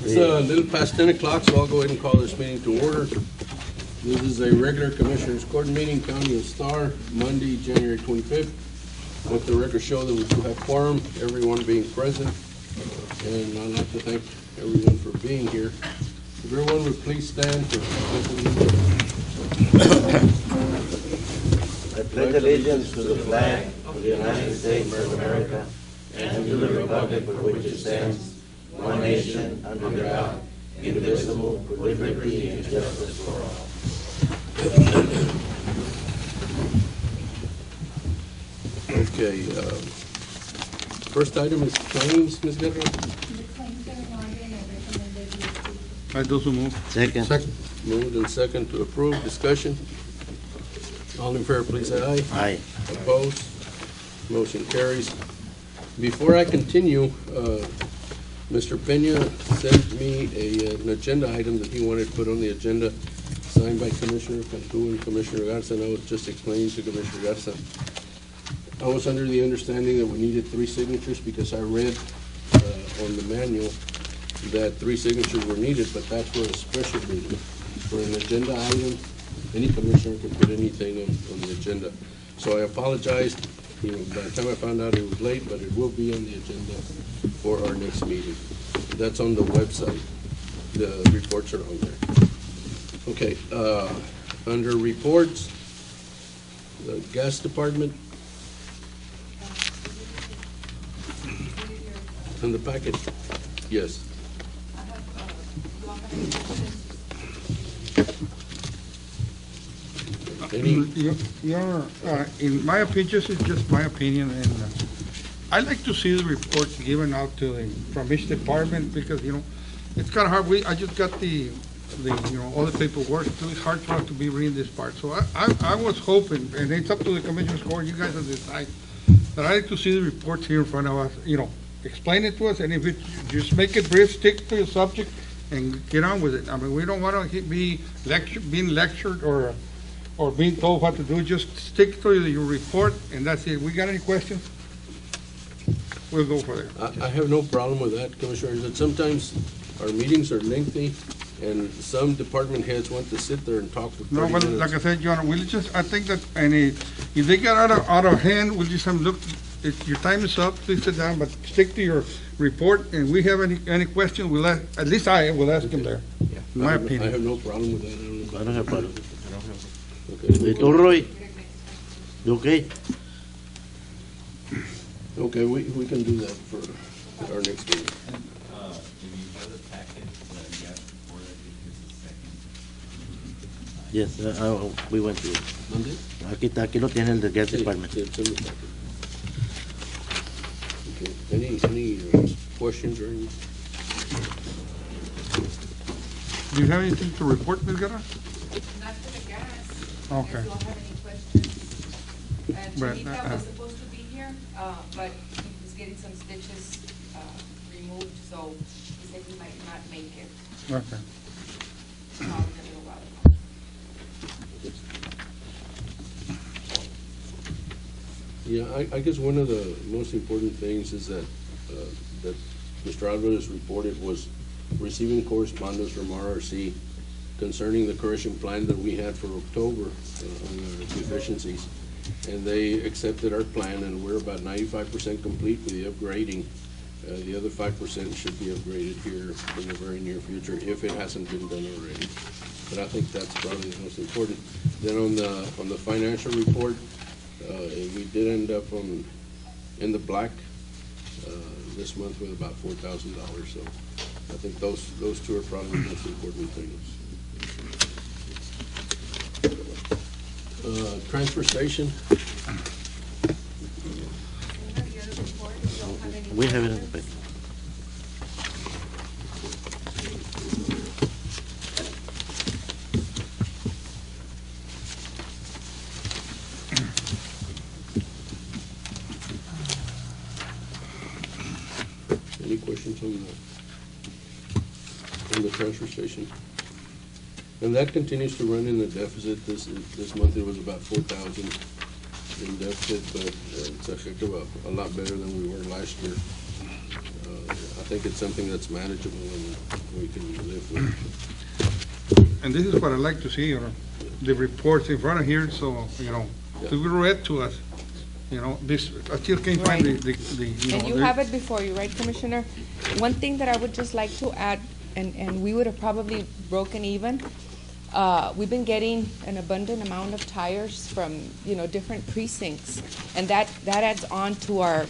It's a little past 10 o'clock, so I'll go ahead and call this meeting to order. This is a regular Commissioners Court meeting, County of Starr, Monday, January 25th. Let the record show that we do have quorum, everyone being present. And I'd like to thank everyone for being here. If everyone would please stand for I pledge allegiance to the flag of the United States of America and to the republic for which it stands, one nation, under God, indivisible, with liberty and justice for all. Okay, first item is claims, Ms. Guerrero. The claims are in order and I recommend they be approved. I do so move. Second. Moved and second to approve, discussion. All in favor, please say aye. Aye. Opposed? Motion carries. Before I continue, Mr. Peña sent me an agenda item that he wanted put on the agenda, signed by Commissioner Cantu and Commissioner Garza, and I was just explaining to Commissioner Garza. I was under the understanding that we needed 3 signatures because I read on the manual that 3 signatures were needed, but that's for a special meeting. For an agenda item, any commissioner can put anything on the agenda. So I apologized. By the time I found out it was late, but it will be on the agenda for our next meeting. That's on the website. The reports are on there. Okay, under reports, the gas department. In the packet, yes. In my opinion, this is just my opinion, and I like to see the reports given out to from each department because it's kind of hard. I just got the all the paperwork, so it's hard for us to be reading this part. So I was hoping, and it's up to the Commissioner's Court, you guys will decide, that I like to see the reports here in front of us. Explain it to us, and if it just make it brief, stick to the subject, and get on with it. I mean, we don't want to be being lectured or being told what to do. Just stick to your report, and that's it. We got any questions? We'll go for it. I have no problem with that, Commissioners. That sometimes our meetings are lengthy, and some department heads want to sit there and talk for 30 No, but minutes. like I said, John, I think that if they get out of hand, we'll just have look. Your time is up. Please sit down, but stick to your report. And we have any questions, we'll at least I will ask him there. Yeah. In my I opinion. have no problem with that. I don't have problem. Okay. Roy? You okay? Okay, we can do that for our next meeting. If you have the packet, you asked before that it is the second. Yes, we went to it. Monday? Aquí lo tiene el de Gas Sí, Department. sí, it's in the packet. Okay, any questions or anything? Do you have anything to report, Ms. Guerra? Not for the gas. Okay. If you all have any questions. And But, Chinita was supposed to be here, but he was getting some stitches removed, so he said he might not make it. Okay. In a little while. Yeah, I guess one of the most important things is that Mr. Alvarez reported was receiving correspondence from RRC concerning the correction plan that we had for October on the deficiencies. And they accepted our plan, and we're about 95% complete with the upgrading. The other 5% should be upgraded here in the very near future if it hasn't been done already. But I think that's probably the most important. Then on the financial report, we did end up in the black this month with about $4,000. So I think those 2 are probably the most important things. Transfer station. We have it in the paper. Any questions on the transfer station? And that continues to run in the deficit. This month it was about 4,000 in deficit, but it's a heck of a lot better than we were last year. I think it's something that's manageable and we can live with. And this is what I like to see, the reports in front of here, so, to be read to us. This, I still can't find Right. the. And you have it before you, right, Commissioner? One thing that I would just like to add, and we would have probably broken even, we've been getting an abundant amount of tires from, different precincts. And that adds on to our,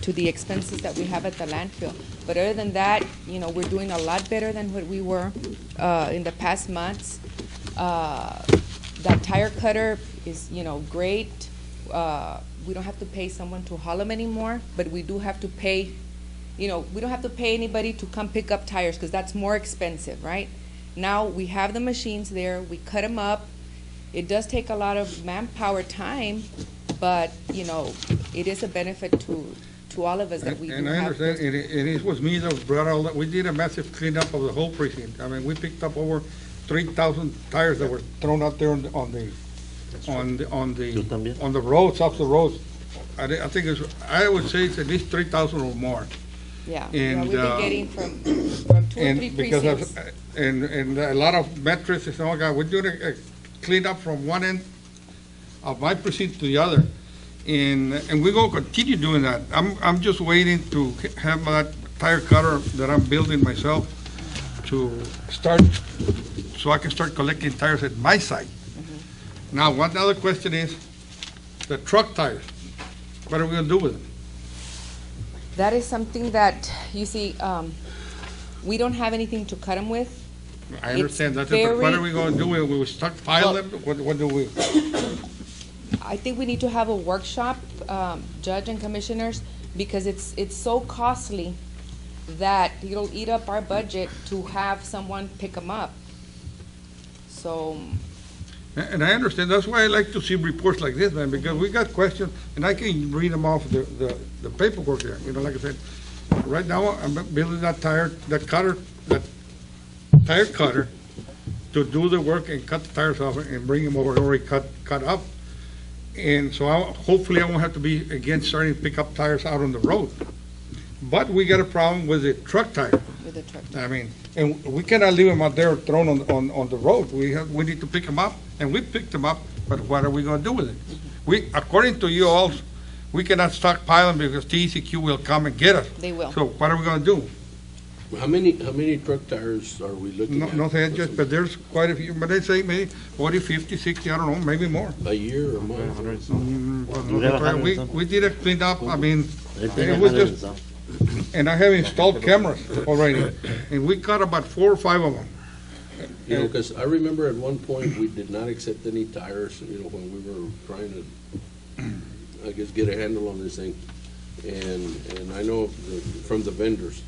to the expenses that we have at the landfill. But other than that, we're doing a lot better than what we were in the past months. That tire cutter is, great. We don't have to pay someone to haul them anymore, but we do have to pay, we don't have to pay anybody to come pick up tires because that's more expensive, right? Now we have the machines there, we cut them up. It does take a lot of manpower time, but, it is a benefit to all of us that we do have. And I understand, it was me that brought all that, we did a massive cleanup of the whole precinct. I mean, we picked up over 3,000 tires that were thrown out there on the roads, off the roads. I think I would say it's at least 3,000 or more. Yeah, And, we've been getting from 2 or 3 because precincts. and a lot of mattresses and all that, we're doing a cleanup from one end of my precinct to the other. And we're gonna continue doing that. I'm just waiting to have that tire cutter that I'm building myself to start, so I can start collecting tires at my site. Now, one other question is, the truck tires, what are we gonna do with them? That is something that, you see, we don't have anything to cut them with. I It's understand that, but what very- are we gonna do? Will we stockpile them? What do we? I think we need to have a workshop, Judge and Commissioners, because it's so costly that it'll eat up our budget to have someone pick them up. So, And I understand, that's why I like to see reports like this, man, because we got questions, and I can read them off the paperwork there, like I said. Right now, I'm building that tire cutter to do the work and cut the tires off and bring them over, already cut up. And so hopefully I won't have to be, again, starting to pick up tires out on the road. But we got a problem with the truck tire. with the truck. I mean, and we cannot leave them out there thrown on the road. We need to pick them up, and we picked them up, but what are we gonna do with it? According to you all, we cannot stockpile them because TCQ will come and get us. They will. So what are we gonna do? How many truck tires are we looking at? No sé, Judge, but there's quite a few, but they say maybe 40, 50, 60, I don't know, maybe more. A year or more? Well, You have 100 and some. we did a cleanup, I mean, I think it was 100 and just, some. and I have installed cameras already, and we caught about 4 or 5 of them. Because I remember at one point, we did not accept any tires, when we were trying to, I guess, get a handle on this thing. And I know from the vendors.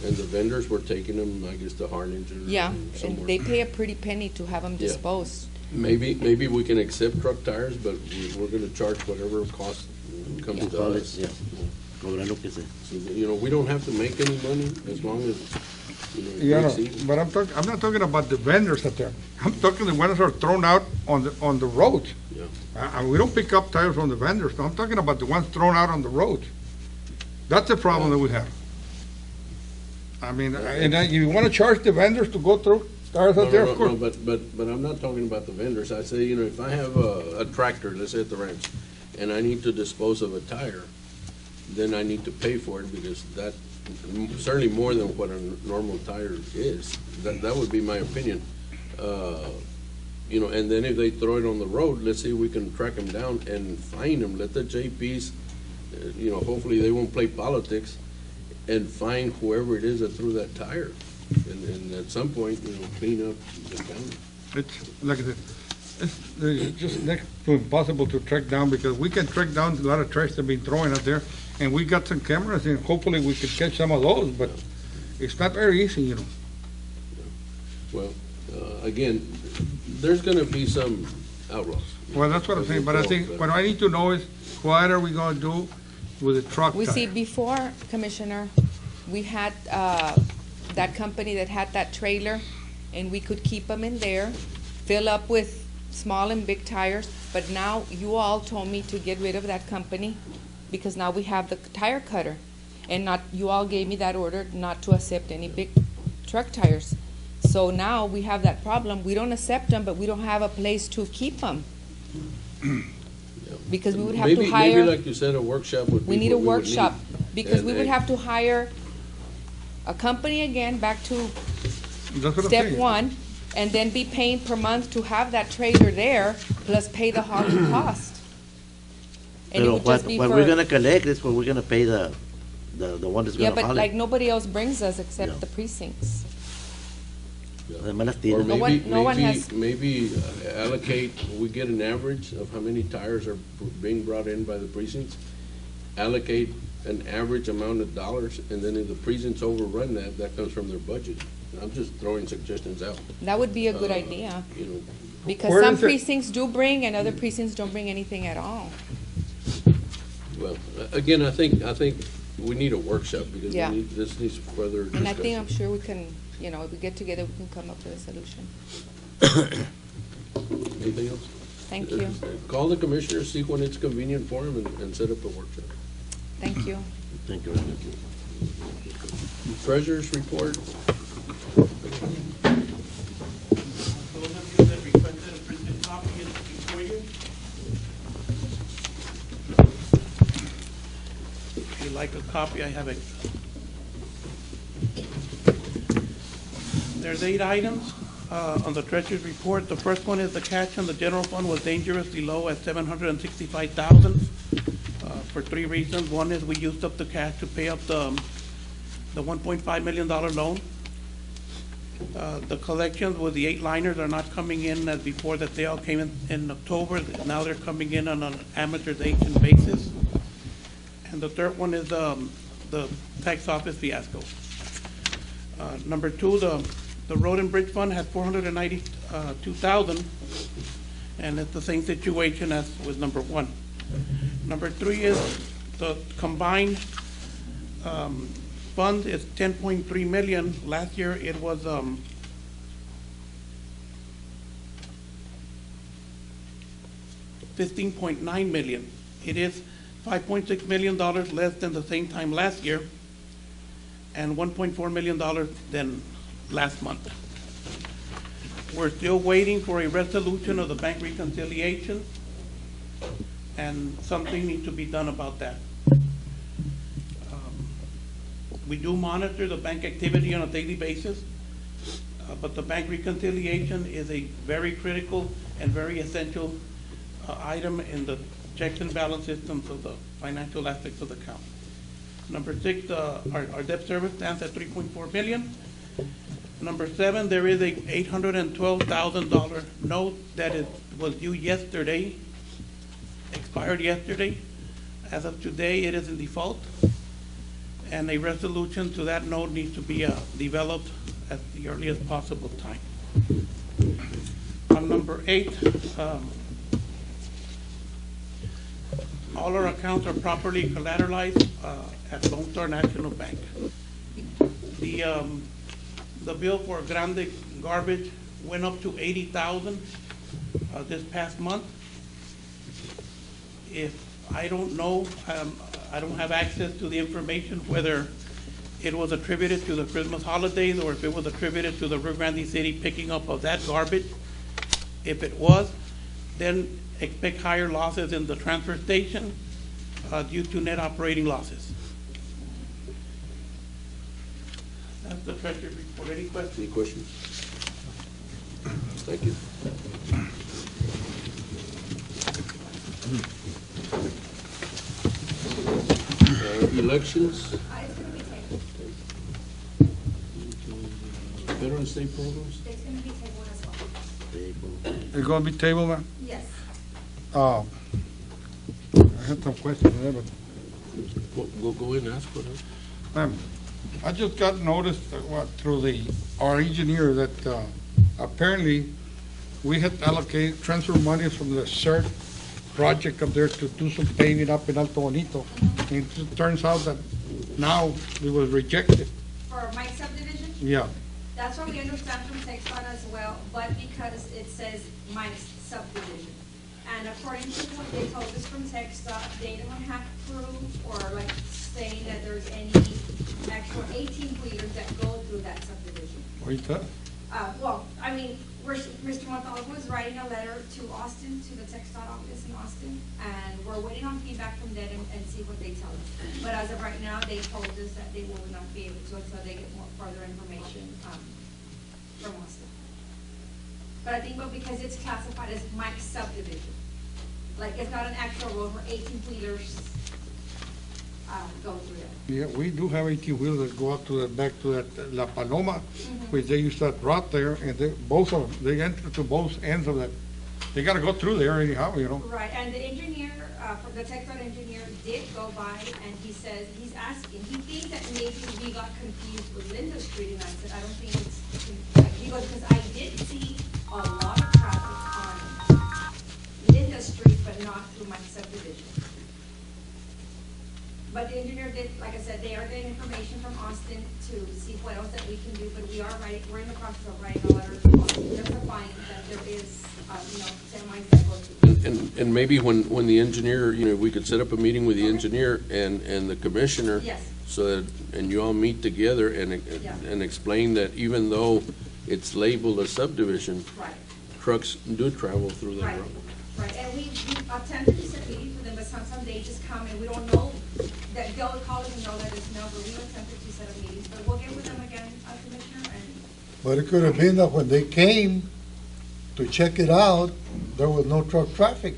And the vendors were taking them, I guess, to Harlingen or Yeah, somewhere. and they pay a pretty penny to have them Yeah. disposed. Maybe we can accept truck tires, but we're gonna charge whatever cost comes to Call it, us. yeah. Cobrar lo que sea. So, we don't have to make any money as long as, it Yeah, breaks even. but I'm not talking about the vendors out there. I'm talking the ones that are thrown out on the roads. Yeah. We don't pick up tires from the vendors. I'm talking about the ones thrown out on the roads. That's the problem that we have. I mean, and you want to charge the vendors to go through tires out there, of course. No, but I'm not talking about the vendors. I say, if I have a tractor, let's say at the ranch, and I need to dispose of a tire, then I need to pay for it because that, certainly more than what a normal tire is. That would be my opinion. And then if they throw it on the road, let's see if we can track them down and fine them. Let the JPs, hopefully they won't play politics and fine whoever it is that threw that tire. And at some point, clean up the county. It's, like I said, it's just next to impossible to track down because we can track down a lot of trash that's been thrown out there. And we got some cameras and hopefully we could catch some of those, but it's not very easy, Well, again, there's gonna be some outlaws. Well, that's what I'm saying, but I think what I need to know is what are we gonna do with the truck We see, tire? before, Commissioner, we had that company that had that trailer, and we could keep them in there, fill up with small and big tires, but now you all told me to get rid of that company because now we have the tire cutter. And not, you all gave me that order not to accept any big truck tires. So now we have that problem. We don't accept them, but we don't have a place to keep them. Because we would have to Maybe, hire. like you said, a workshop would be We need a what would workshop, because And- we would and- have to hire a company again, back to That's what I'm step saying. one, and then be paying per month to have that trailer there, plus pay the hauling cost. And it Pero would just be what we're for, gonna collect is what we're gonna pay the one that's yeah, gonna but haul like it. nobody else brings us Yeah. except the precincts. Además las Or tiendas. No one- no one has- maybe allocate, we get an average of how many tires are being brought in by the precincts. Allocate an average amount of dollars, and then if the precincts overrun that, that comes from their budget. I'm just throwing suggestions out. That would be a good Uh, idea, You know, because Where some is it? precincts do bring and other precincts don't bring anything at all. well, again, I think we need a workshop because Yeah. this needs further discussion. And I think, I'm sure we can, if we get together, we can come up with a solution. Anything else? Thank you, Call the commissioners, see when it's convenient for them, and set up a workshop. thank you. Thank you very much. Treasurer's report, Those of you that requested a printed copy is before you. If you'd like a copy, I have it. There's 8 items on the treasurer's report. The first one is the cash on the general fund was dangerously low at $765,000 for 3 reasons. One is we used up the cash to pay up the $1.5 million loan. The collections with the 8 liners are not coming in as before, that they all came in October. Now they're coming in on an amortization basis. And the third one is the tax office fiasco. Number 2, the road and bridge fund has $492,000, and it's the same situation as with number 1. Number 3 is the combined fund is $10.3 million. Last year it was $15.9 million. It is $5.6 million less than the same time last year, and $1.4 million than last month. We're still waiting for a resolution of the bank reconciliation, and something needs to be done about that. We do monitor the bank activity on a daily basis, but the bank reconciliation is a very critical and very essential item in the checks and balance systems of the financial aspects of the account. Number 6, our debt service stands at $3.4 million. Number 7, there is a $812,000 note that was due yesterday, expired yesterday. As of today, it is in default, and a resolution to that note needs to be developed at the earliest possible time. On number 8, all our accounts are properly collateralized at Lone Star National Bank. The bill for Grande garbage went up to $80,000 this past month. If I don't know, I don't have access to the information whether it was attributed to the Christmas holidays or if it was attributed to the Rio Grande City picking up of that garbage. If it was, then expect higher losses in the transfer station due to net operating losses. That's the treasury report. Any questions? any questions? Thank you. Elections, It's gonna be tabled. federal and state programs? It's gonna be tabled as well. It's gonna be tabled, man? Yes. I had some questions there, but, Go in and ask for it. ma'am, I just got notice through our engineer that apparently we had allocated, transfer money from the CERT project up there to do some painting up in Alto Bonito. And it turns out that now it was rejected. For my subdivision, Yeah, that's what we understand from TechSpot as well, but because it says my subdivision. And according to what they told us from TechSpot, they don't have proof or like saying that there's any actual 18-wheelers that go through that subdivision. What is that? Well, I mean, Mr. Montalvo is writing a letter to Austin, to the TxDOT office in Austin, and we're waiting on feedback from them and see what they tell us. But as of right now, they told us that they will not be able to until they get more further information from Austin. But I think, because it's classified as Mike's subdivision, like it's not an actual road where 18-wheelers go through it. Yeah, we do have 18-wheelers that go out to the, back to that La Paloma, which they use that route there, and they, both of them, they enter to both ends of that. They gotta go through there anyhow, you know. Right, and the engineer, the TxDOT engineer did go by, and he says, he's asking, he thinks that maybe we got confused with Linda Street, and I said, I don't think it's, he goes, because I did see a lot of traffic on Linda Street, but not through my subdivision. But the engineer did, like I said, they are getting information from Austin to see what else that we can do, but we're in the process of writing a letter to Austin, justifying that there is, semis that go through. And maybe when the engineer, we could set up a meeting with the engineer and the commissioner. Yes. So that, and you all meet together and explain that even though it's labeled a subdivision, Right. trucks do travel through that Right, road. right, and we attempted to set meetings for them, but sometimes they just come and we don't know, that they'll call us and know that it's no, but we attempted to set up meetings, but we'll get with them again, Commissioner, and, But it could have been that when they came to check it out, there was no truck traffic.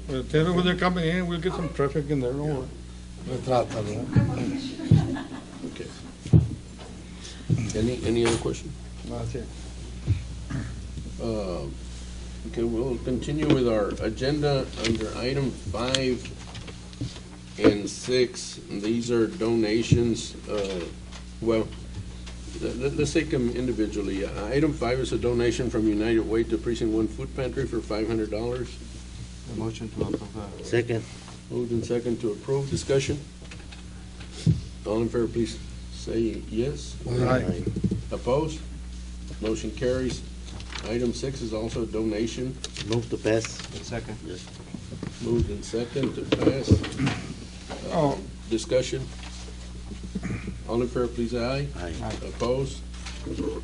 Well, tell them when they're coming in, we'll get some traffic in there, don't worry. Okay. Any other question? That's it. Okay, we'll continue with our agenda under item 5 and 6. These are donations. Well, let's take them individually. Item 5 is a donation from United Way to Precinct 1 Food Pantry for $500. A motion to approve that. Second. Moved and second to approve. Discussion? All in favor, please say yes. Aye. Opposed? Motion carries. Item 6 is also a donation. Move to pass. Second. Yes. Moved and second to pass. Oh. Discussion? All in favor, please aye. Aye. Opposed?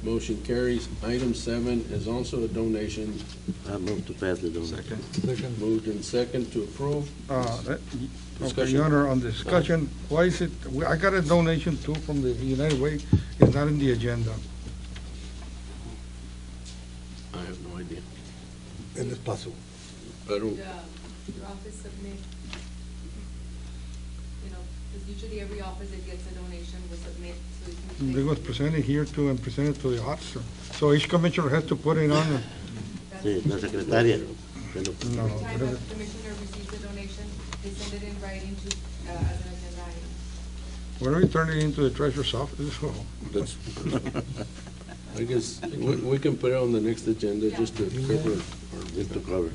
Motion carries. Item 7 is also a donation. I move to pass the donation. Second. Moved and second to approve. Okay, Discussion. Your Honor, on discussion, why is it, I got a donation too from the United Way, it's not in the agenda. I have no idea. En espacio. I don't, Your office submit, because usually every office that gets a donation will submit, so you can. They was presented here too and presented to the officer. So each commissioner has to put it on. Sí, la secretaria. No, Every time whatever. a commissioner receives a donation, they send it in writing to, as an agenda item. Why don't we turn it into the treasurer's office? So, that's, I guess, we can put it on the next agenda just to cover Just to cover.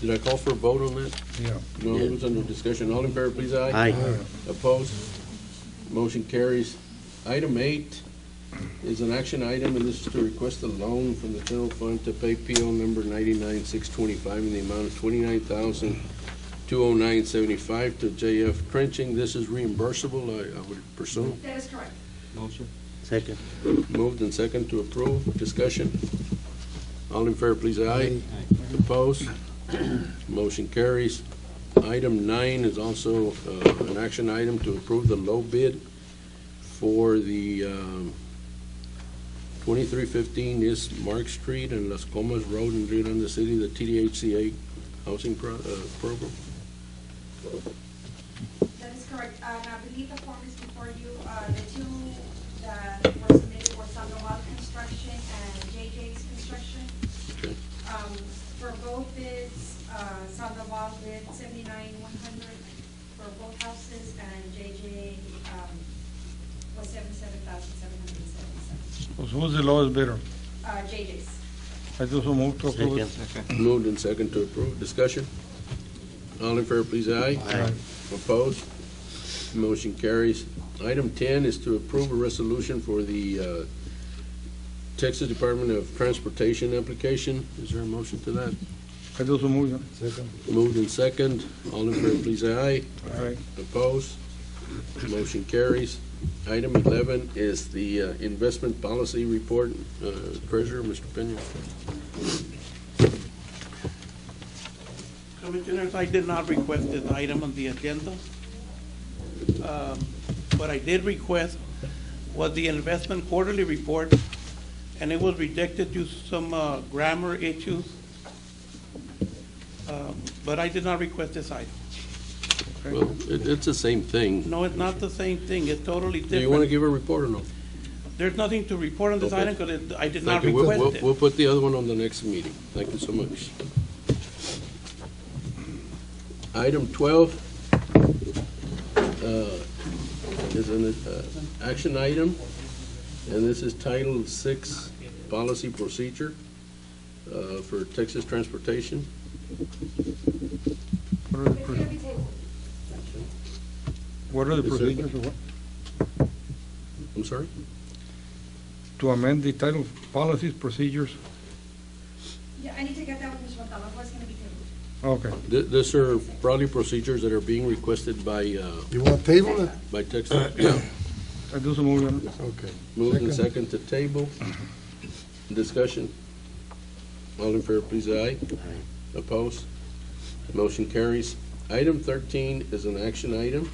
Did I call for a vote on that? yeah. No, it was under discussion. All in favor, please aye. Aye. Opposed? Motion carries. Item 8 is an action item, and this is to request a loan from the general fund to pay PO number 99625 in the amount of $29,209.75 to JF Trenching. This is reimbursable, I would presume. that is correct. Motion. Second. Moved and second to approve. Discussion. All in favor, please aye. Aye. Opposed? Motion carries. Item 9 is also an action item to approve the low bid for the 2315 East Mark Street and Las Comas Road in Rio Grande City, the TDHCA housing program. That is correct, and I believe the form is before you, the two that were submitted were Sandoval Construction and JJ's Construction. Okay. For both bids, Sandoval bid 79,100 for both houses, and JJ, was 77,777. So who's the lowest bidder? JJ's. I do so move to approve it. Second. Moved and second to approve. Discussion. All in favor, please aye. Aye. Opposed? Motion carries. Item 10 is to approve a resolution for the Texas Department of Transportation application. Is there a motion to that? I do so move, Your Second. Moved in second. All in favor, please say aye. Honor. Aye. Opposed? Motion carries. Item 11 is the investment policy report. Treasurer, Mr. Peña. Commissioners, I did not request this item on the agenda. What I did request was the investment quarterly report, and it was rejected due to some grammar issues. But I did not request this item. Well, it's the same thing. No, it's not the same thing. It's totally Do you want to different. give a report or no? There's nothing to report on this Okay. item because I did not Thank you. request We'll it. put the other one on the next meeting. Thank you so much. Item 12 is an action item, and this is Title 6 Policy Procedure for Texas Transportation. What are the It's gonna be tabled. What are the Yes, sir. procedures or what? I'm sorry? To amend the title, policies, procedures? Yeah, I need to get that with Ms. Montalvo, what's gonna be tabled. Okay. These are probably procedures that are being requested by You want to table it? Texas. Yeah. I do so move, Your Honor. Okay. Moved in second to table. Discussion. All in favor, please, aye. Aye. Opposed? Motion carries. Item 13 is an action item,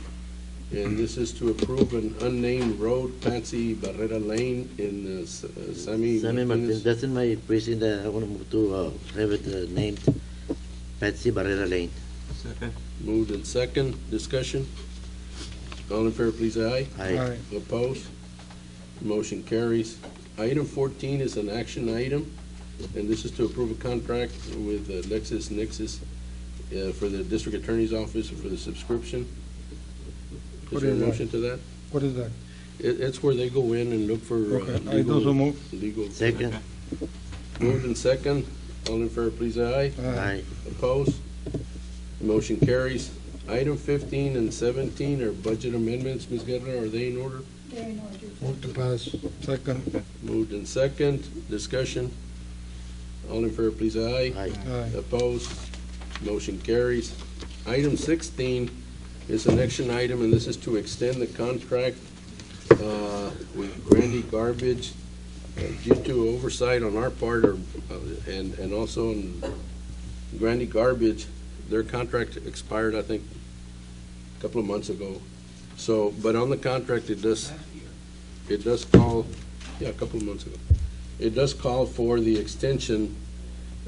and this is to approve an unnamed road, Patsy Barrera Lane in Sammy Sammy Martinez, Martinez. that's in my precinct, I want to move to have it named Patsy Barrera Lane. Second. Moved in second. Discussion. All in favor, please, aye. Aye. Opposed? Motion carries. Item 14 is an action item, and this is to approve a contract with LexisNexis for the district attorney's office for the subscription. What Is there a is that? motion to that? What is that? It's where they go in and look for Okay, I do so move. legal. Second. Moved in second. All in favor, please, aye. Aye. Opposed? Motion carries. Item 15 and 17 are budget amendments. Ms. Guerra, are they in order? Move to pass. Second. Moved in second. Discussion. All in favor, please, aye. Aye. Aye. Opposed? Motion carries. Item 16 is an action item, and this is to extend the contract with Grandy Garbage due to oversight on our part, and also on Grandy Garbage. Their contract expired, I think, a couple of months ago. So, but on the contract, it does call, yeah, a couple of months ago. It does call for the extension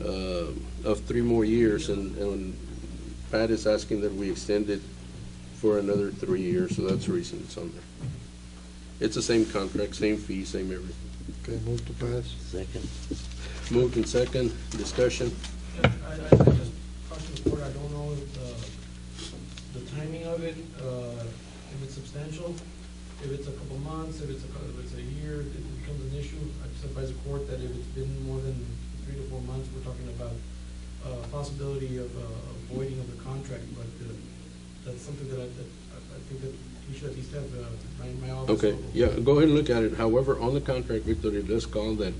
of 3 more years, and Pat is asking that we extend it for another 3 years, so that's the reason it's on there. It's the same contract, same fee, same everything. Okay, move to pass. Second. Moved in second. Discussion. I just caution the board, I don't know the timing of it, if it's substantial, if it's a couple months, if it's a year, it becomes an issue. I just advise the court that if it's been more than 3 to 4 months, we're talking about possibility of voiding of the contract, but that's something that I think that we should at least have my office. Okay, yeah, go ahead and look at it. However, on the contract, Victor, it does call that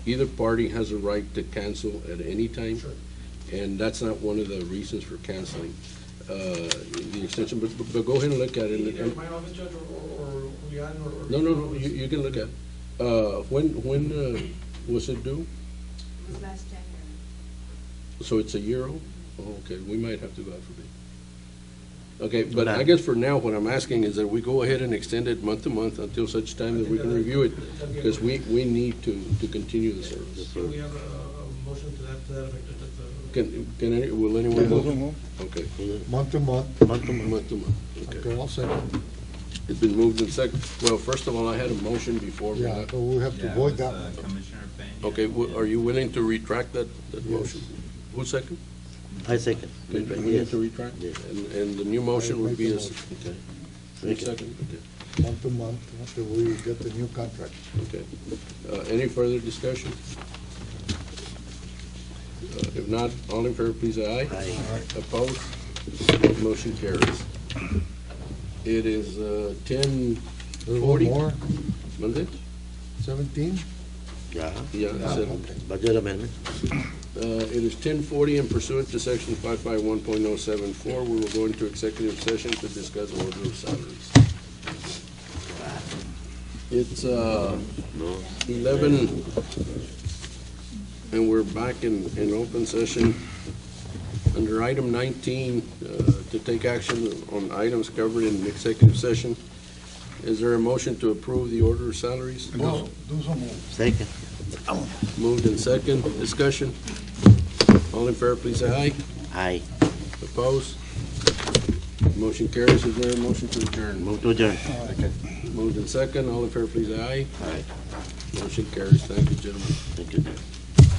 either party has a right to cancel at any time. Sure. And that's not one of the reasons for canceling the extension, but go ahead and look at it. Either my office, Judge, or Julian, or. No, you can look at it. When was it due? It was last January. So it's a year old? Oh, okay, we might have to go out for bid. Okay, but I guess for now, what I'm asking is that we go ahead and extend it month to month until such time that we can review it, because we need to continue the service. So we have a motion to that effect, Will I anyone do so move? move. Okay, Month to month. month to month, okay. Okay, I'll second. It's been moved in second. Well, first of all, I had a motion before. we Yeah, left. but we have to Yeah, void it that was, one. Commissioner Peña. Okay, are you willing to retract that Yes. motion? Who second? I second. Okay, you willing Yes. to retract? Yes. And the new motion would be I'll as, make okay. You second, okay. Month to month until we get the new contract. Okay. Any further discussion? If not, all in favor, please, aye. Aye. Opposed? Motion carries. It is 10:40. There's one more, Monday? 17? Yeah. Yeah, Ah, so okay. Budget amendment. It is 10:40 and pursuant to section 551.074, we will go into executive session to discuss order of salaries. It's 11, and we're back in open session. Under item 19, to take action on items covered in executive session. Is there a motion to approve the order of salaries? Do so move. Second. Moved in second. Discussion. All in favor, please say aye. Aye. Opposed? Motion carries. Is there a motion to adjourn? Move to adjourn. Moved in second. All in favor, please say aye. Aye. Motion carries. Thank you, gentlemen. Thank you.